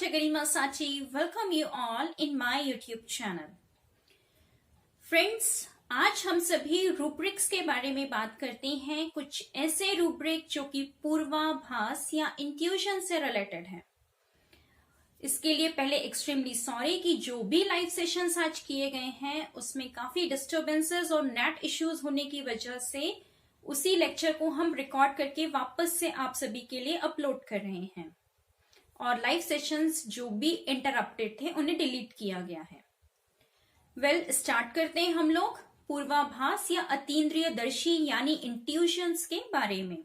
Dr. Garima Sachi welcome you all in my YouTube channel. Friends, आज हम सभी rubrics के बारे में बात करते हैं, कुछ ऐसे रूब्रिक जो कि पूर्वाभास या इंट्यूशन से रिलेटेड है। इसके लिए पहले एक्सट्रीमली सॉरी कि जो भी लाइव सेशंस आज किए गए हैं उसमें काफी डिस्टर्बेंसेस और नेट इश्यूज होने की वजह से उसी लेक्चर को हम रिकॉर्ड करके वापस से आप सभी के लिए अपलोड कर रहे हैं और लाइव सेशंस जो भी इंटरप्टेड थे उन्हें डिलीट किया गया है। स्टार्ट करते हैं हम लोग पूर्वाभास या अतीन्द्रिय दर्शी यानी इंट्यूशंस के बारे में।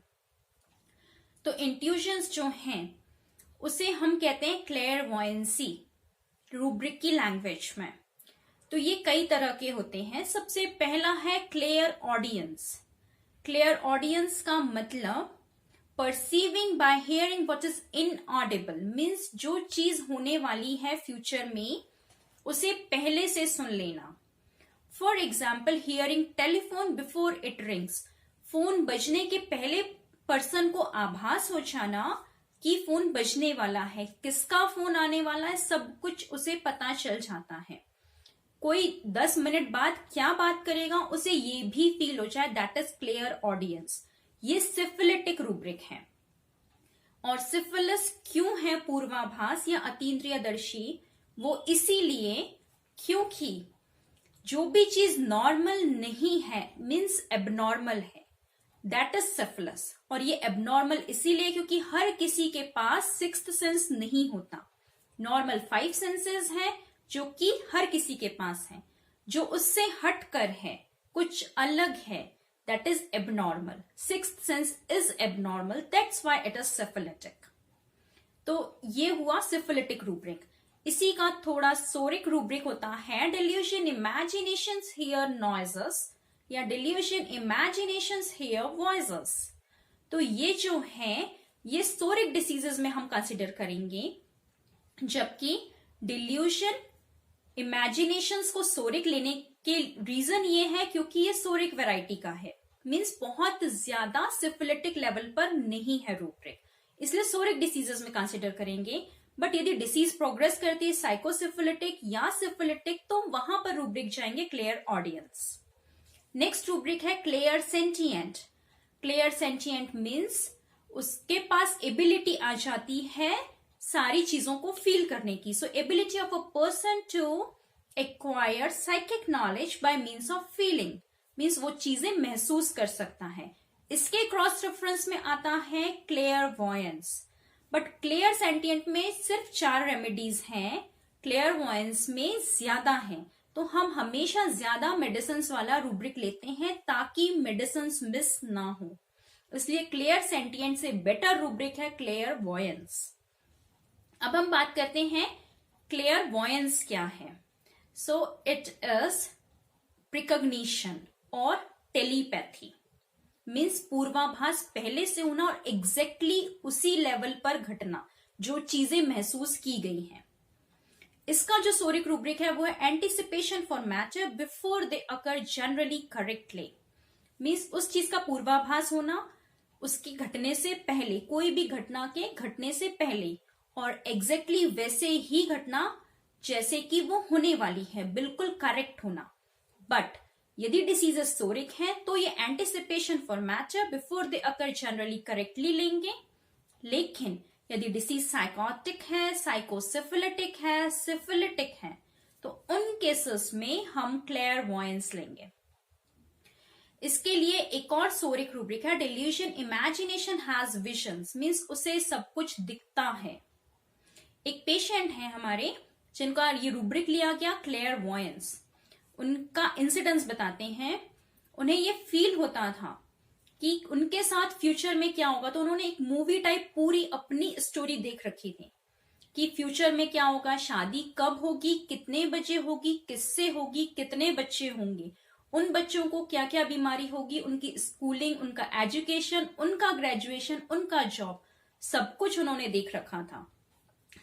तो इंट्यूशंस जो हैं उसे हम कहते हैं क्लेयरवॉयंसी रूब्रिक की लैंग्वेज में। तो ये कई तरह के होते हैं। सबसे पहला है क्लियर ऑडियंस। क्लियर ऑडियंस का मतलब perceiving bye hearing what is inaudible, means जो चीज होने वाली है फ्यूचर में उसे पहले से सुन लेना। For example hearing telephone before it rings, phone बजने के पहले पर्सन को आभास हो जाना कि फोन बजने वाला है, किसका फोन आने वाला है, सब कुछ उसे पता चल जाता है। कोई 10 मिनट बाद क्या बात करेगा उसे ये भी फील हो जाए, दैट इज क्लियर ऑडियंस। ये सिफिलिटिक रूब्रिक है। और सिफिलिस क्यों है पूर्वाभास या अतीन्द्रियदर्शी? वो इसीलिए क्योंकि जो भी चीज नॉर्मल नहीं है मीन्स एबनॉर्मल है, दैट इज सिफिलिस। और ये एबनॉर्मल इसीलिए क्योंकि हर किसी के पास सिक्स्थ सेंस नहीं होता। नॉर्मल 5 सेंसेस है जो कि हर किसी के पास है, जो उससे हटकर है, कुछ अलग है, that is abnormal. Sixth sense is abnormal, that's why it is syphilitic. तो ये हुआ सिफिलिटिक रूब्रिक। इसी का थोड़ा सोरिक रूब्रिक होता है डिल्यूशन इमेजिनेशंस हियर नॉइजेस या डिल्यूशन इमेजिनेशंस हियर वॉइसेस। तो ये जो है ये सोरिक डिसीजेस में हम कंसिडर करेंगे, जबकि डिल्यूशन इमेजिनेशंस को सोरिक लेने के रीजन ये है क्योंकि ये सोरिक वैरायटी का है, मीन्स बहुत ज्यादा सिफिलिटिक लेवल पर नहीं है रूब्रिक, इसलिए सोरिक डिसीजेस में कंसिडर करेंगे। बट यदि डिसीज प्रोग्रेस करती है साइकोसिफिलिटिक या सिफिलिटिक तो वहां पर रूब्रिक जाएंगे क्लियर ऑडियंस। नेक्स्ट रूब्रिक है clear sentient. Clear sentient means उसके पास एबिलिटी आ जाती है सारी चीजों को फील करने की। So ability of a person to acquire psychic knowledge by means of feeling, means वो चीजें महसूस कर सकता है। इसके क्रॉस रेफरेंस में आता है क्लेयरवॉयंस। बट क्लियर सेंटिएंट में सिर्फ 4 रेमेडीज हैं, क्लेयरवॉयंस में ज्यादा हैं। तो हम हमेशा ज्यादा मेडिसिन वाला रूब्रिक लेते हैं ताकि मेडिसिन मिस ना हो, इसलिए क्लियर सेंटिएंट से बेटर रूब्रिक है क्लेयरवॉयंस। अब हम बात करते हैं क्लेयरवॉयंस क्या है। सो इट इज प्रिकॉग्निशन और टेलीपैथी, मीन्स पूर्वाभास पहले से होना और एग्जैक्टली उसी लेवल पर घटना जो चीजें महसूस की गई हैं। इसका जो सोरिक रूब्रिक है वो है anticipation for matter before they occur generally correctly, means उस चीज का पूर्वाभास होना उसकी घटने से पहले, कोई भी घटना के घटने से पहले और एग्जैक्टली वैसे ही घटना जैसे कि वो होने वाली है, बिल्कुल करेक्ट होना। बट यदि डिसीजेस सोरिक है तो ये anticipation for matter before they occur generally correctly लेंगे। लेकिन यदि डिसीज साइकोटिक है, साइकोसिफिलिटिक है, सिफिलिटिक है तो उन केसेस में हम क्लेयरवॉयंस लेंगे। इसके लिए एक और सोरिक रूब्रिक है delusion imagination has visions, means उसे सब कुछ दिखता है। एक पेशेंट है हमारे जिनका ये रूब्रिक लिया गया क्लेयरवॉयंस, उनका इंसिडेंस बताते हैं। उन्हें ये फील होता था कि उनके साथ फ्यूचर में क्या होगा, तो उन्होंने एक मूवी टाइप पूरी अपनी स्टोरी देख रखी थी कि फ्यूचर में क्या होगा, शादी कब होगी, कितने बजे होगी, किससे होगी, कितने बच्चे होंगे, उन बच्चों को क्या क्या बीमारी होगी, उनकी स्कूलिंग, उनका एजुकेशन, उनका ग्रेजुएशन, उनका जॉब, सब कुछ उन्होंने देख रखा था।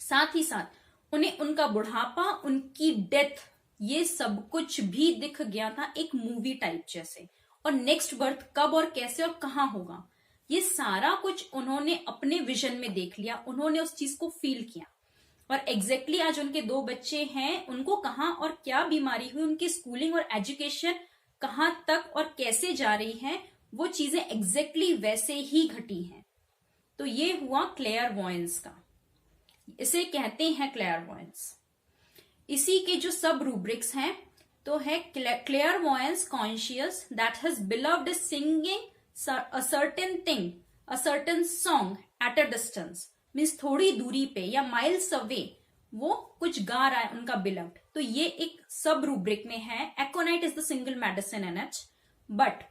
साथ ही साथ उन्हें उनका बुढ़ापा, उनकी डेथ, ये सब कुछ भी दिख गया था एक मूवी टाइप जैसे। और नेक्स्ट बर्थ कब और कैसे और कहां होगा, ये सारा कुछ उन्होंने अपने विजन में देख लिया, उन्होंने उस चीज को फील किया। और एग्जैक्टली आज उनके 2 बच्चे हैं, उनको कहाँ और क्या बीमारी हुई, उनकी स्कूलिंग और एजुकेशन कहाँ तक और कैसे जा रही है, वो चीजें एग्जैक्टली वैसे ही घटी हैं। तो ये हुआ क्लेयरवॉयंस का, इसे कहते हैं क्लेयरवॉयंस। इसी के जो सब रूब्रिक्स हैं तो है क्लेयरवॉयंस conscious that has beloved singing a certain thing, a certain song at a distance, means थोड़ी दूरी पे या माइल्स अवे वो कुछ गा रहा है उनका बिलव्ड। तो ये एक सब रूब्रिक में है। एकोनाइट is the single medicine in it, but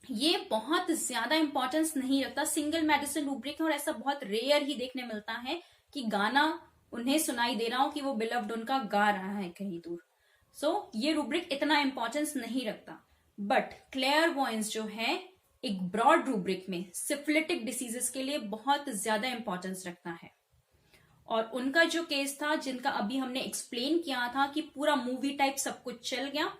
ये बहुत ज्यादा इंपॉर्टेंस नहीं रखता, सिंगल मेडिसिन रूब्रिक है और ऐसा बहुत रेयर ही देखने मिलता है कि गाना उन्हें सुनाई दे रहा हो कि वो बिलव्ड उनका गा रहा है कहीं दूर। सो ये रूब्रिक इतना इंपॉर्टेंस नहीं रखता। बट क्लेयरवॉयंस जो है एक ब्रॉड रूब्रिक में सिफिलिटिक डिसीजेस के लिए बहुत ज्यादा इंपॉर्टेंस रखता है। और उनका जो केस था, जिनका अभी हमने एक्सप्लेन किया था कि पूरा मूवी टाइप सब कुछ चल गया,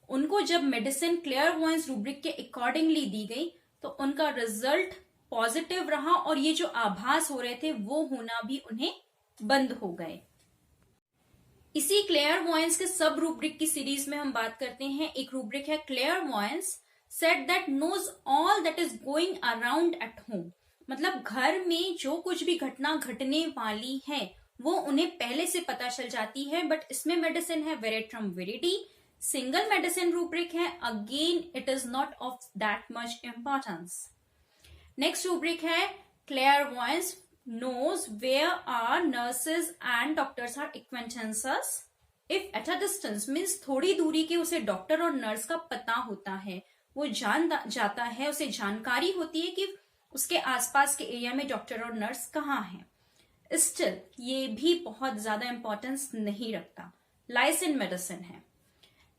उनको जब मेडिसिन क्लेयरवॉयंस रूब्रिक के अकॉर्डिंगली दी गई तो उनका रिजल्ट पॉजिटिव रहा और ये जो आभास हो रहे थे वो होना भी उन्हें बंद हो गए। इसी क्लेयरवॉयंस के सब रूब्रिक की सीरीज में हम बात करते हैं। एक रूब्रिक है clairvoyance set that knows all that is going around at home, मतलब घर में जो कुछ भी घटना घटने वाली है वो उन्हें पहले से पता चल जाती है। बट इसमें मेडिसिन है वेरेट्रम वेरिडी, सिंगल मेडिसिन रूब्रिक है, again it is not of that much importance. Next rubric है क्लेयरवॉयंस knows where our nurses and doctors are acquaintances if at a distance, means थोड़ी दूरी के उसे डॉक्टर और नर्स का पता होता है, वो जान जाता है, उसे जानकारी होती है कि उसके आसपास के एरिया में डॉक्टर और नर्स कहाँ हैं। स्टिल ये भी बहुत ज्यादा इंपॉर्टेंस नहीं रखता, लाइस इन मेडिसिन है।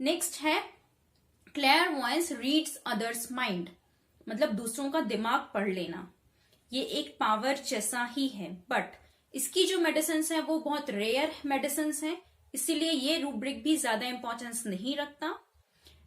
नेक्स्ट है क्लेयरवॉयंस रीड्स अदर्स माइंड, मतलब दूसरों का दिमाग पढ़ लेना। ये एक पावर जैसा ही है, बट इसकी जो मेडिसिन है वो बहुत रेयर मेडिसिन है, इसीलिए ये रूब्रिक भी ज्यादा इंपॉर्टेंस नहीं रखता।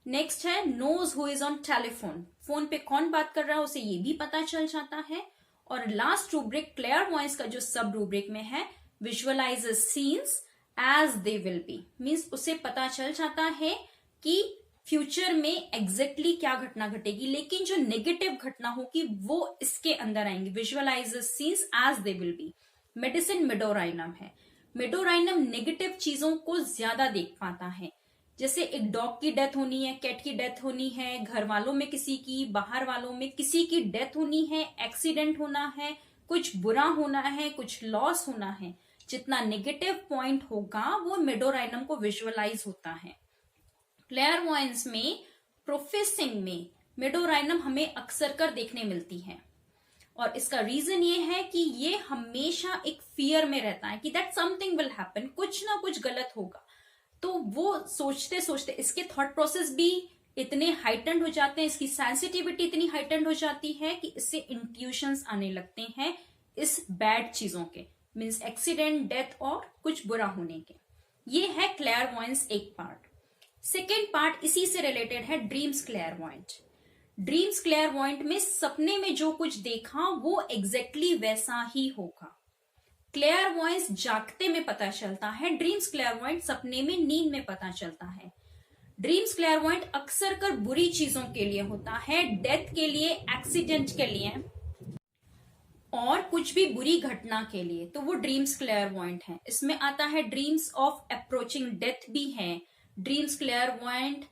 नेक्स्ट है knows who is on telephone, phone पे कौन बात कर रहा है उसे ये भी पता चल जाता है। और लास्ट रूब्रिक क्लेयरवॉयंस का जो सब रूब्रिक में है visualises scenes as they will be, means उसे पता चल जाता है कि फ्यूचर में एग्जैक्टली क्या घटना घटेगी, लेकिन जो नेगेटिव घटना होगी वो इसके अंदर आएंगी। Visualises scenes as they will be. Medicine medorrhinum है, मेडोराइनम नेगेटिव चीजों को ज्यादा देख पाता है, जैसे एक डॉग की डेथ होनी है, कैट की डेथ होनी है, घर वालों में किसी की, बाहर वालों में किसी की डेथ होनी है, एक्सीडेंट होना है, कुछ बुरा होना है, कुछ लॉस होना है, जितना नेगेटिव पॉइंट होगा वो मेडोराइनम को विजुअलाइज होता है। क्लेयरवॉयंस में प्रोफेसिंग में मेडोराइनम हमें अक्सर कर देखने मिलती है और इसका रीजन ये है कि ये हमेशा एक फियर में रहता है कि दैट समथिंग विल हैपन, कुछ ना कुछ गलत होगा। तो वो सोचते सोचते इसके थॉट प्रोसेस भी इतने हाइटेंड हो जाते हैं, इसकी सेंसिटिविटी इतनी हाइटेंड हो जाती है कि इससे इंट्यूशंस आने लगते हैं इस बैड चीजों के, मीन्स एक्सीडेंट, डेथ और कुछ बुरा होने के। ये है क्लेयरवॉयंस एक पार्ट। सेकेंड पार्ट इसी से रिलेटेड है ड्रीम्स क्लेयरवॉयंट। ड्रीम्स क्लेयरवॉयंट में सपने में जो कुछ देखा वो एग्जैक्टली वैसा ही होगा। क्लेयरवॉयंस जागते में पता चलता है, ड्रीम्स क्लेयरवॉयंट सपने में, नींद में पता चलता है। ड्रीम्स क्लेयरवॉयंट अक्सर कर बुरी चीजों के लिए होता है, डेथ के लिए, एक्सीडेंट के लिए और कुछ भी बुरी घटना के लिए, तो वो ड्रीम्स क्लेयरवॉयंट है। इसमें आता है ड्रीम्स ऑफ अप्रोचिंग डेथ भी है, ड्रीम्स क्लेयरवॉयंट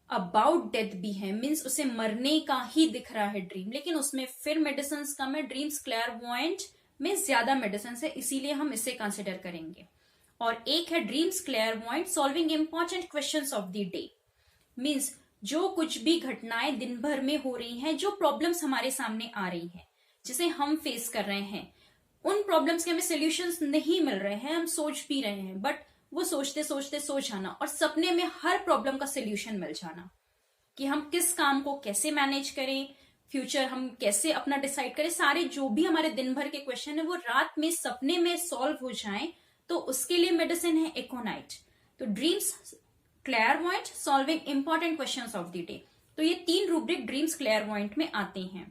अबाउट डेथ भी है, मीन्स उसे मरने का ही दिख रहा है ड्रीम, लेकिन उसमें फिर मेडिसिन कम है। ड्रीम्स क्लेयरवॉयंट में ज्यादा मेडिसिन है, इसीलिए हम इसे कंसिडर करेंगे। और एक है dreams clairvoyant solving important questions of the day, means जो कुछ भी घटनाएं दिन भर में हो रही हैं, जो प्रॉब्लम्स हमारे सामने आ रही हैं, जिसे हम फेस कर रहे हैं, उन प्रॉब्लम्स के हमें सोल्यूशंस नहीं मिल रहे हैं, हम सोच भी रहे हैं, बट वो सोचते सोचते सो जाना और सपने में हर प्रॉब्लम का सोल्यूशन मिल जाना कि हम किस काम को कैसे मैनेज करें, फ्यूचर हम कैसे अपना डिसाइड करें, सारे जो भी हमारे दिन भर के क्वेश्चन है वो रात में सपने में सॉल्व हो जाएं, तो उसके लिए मेडिसिन है एकोनाइट। तो dreams clairvoyant solving important questions of the day, तो ये 3 रूब्रिक ड्रीम्स क्लेयरवॉयंट में आते हैं।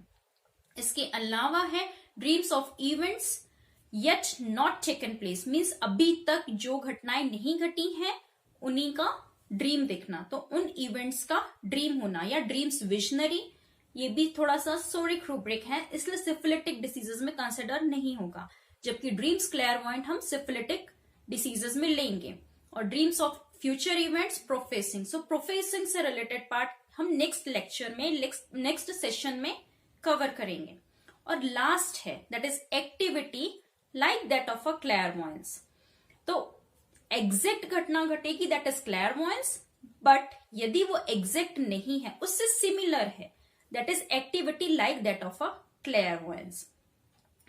इसके अलावा है dreams of events, yet not taken place means अभी तक जो घटनाएं नहीं घटी हैं उन्हीं का ड्रीम देखना, तो उन इवेंट्स का ड्रीम होना या ड्रीम्स विजनरी, ये भी थोड़ा सा सोरिक रूब्रिक है, इसलिए सिफिलिटिक डिसीजेस में कंसिडर नहीं होगा, जबकि ड्रीम्स क्लेयरवॉयंट हम सिफिलिटिक डिसीजेस में लेंगे। और dreams of future events professing, so professing से रिलेटेड पार्ट हम नेक्स्ट लेक्चर में नेक्स्ट सेशन में कवर करेंगे। और लास्ट है that is activity like that of a clairvoyance, तो एग्जैक्ट घटना घटेगी दैट इज क्लेयरवॉयंस, बट यदि वो एग्जैक्ट नहीं है उससे सिमिलर है that is activity like that of a क्लेयरवॉयंस।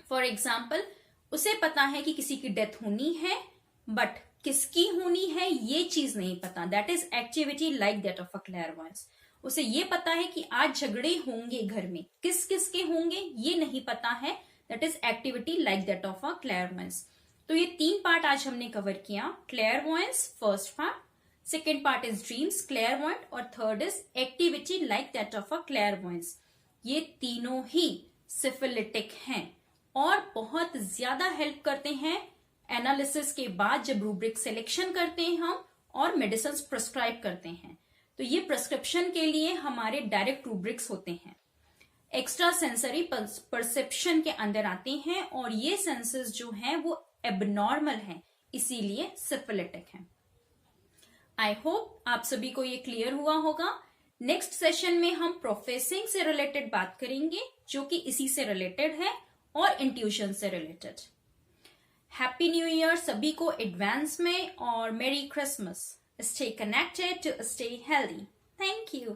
For example उसे पता है कि किसी की डेथ होनी है बट किसकी होनी है ये चीज नहीं पता, that is activity like that of a क्लेयरवॉयंस। उसे ये पता है कि आज झगड़े होंगे घर में, किस किस के होंगे ये नहीं पता है, that is activity like that of a clairvoyance. तो ये 3 पार्ट आज हमने कवर किया, clairvoyance first part, second part is dreams clairvoyant, और third is activity like that of a clairvoyance. ये तीनों ही सिफिलिटिक हैं और बहुत ज्यादा हेल्प करते हैं एनालिसिस के बाद जब रूब्रिक सिलेक्शन करते हैं हम और मेडिसिन प्रिस्क्राइब करते हैं। तो ये प्रिस्क्रिप्शन के लिए हमारे डायरेक्ट रूब्रिक्स होते हैं, एक्स्ट्रा सेंसरी परसेप्शन के अंदर आते हैं और ये सेंसेस जो हैं वो एबनॉर्मल हैं, इसीलिए सिफिलिटिक हैं। आई होप आप सभी को ये क्लियर हुआ होगा। नेक्स्ट सेशन में हम प्रोफेसिंग से रिलेटेड बात करेंगे जो कि इसी से रिलेटेड है और इंट्यूशन से रिलेटेड। हैप्पी न्यू ईयर सभी को एडवांस में और merry Christmas. Stay connected to stay healthy. Thank you.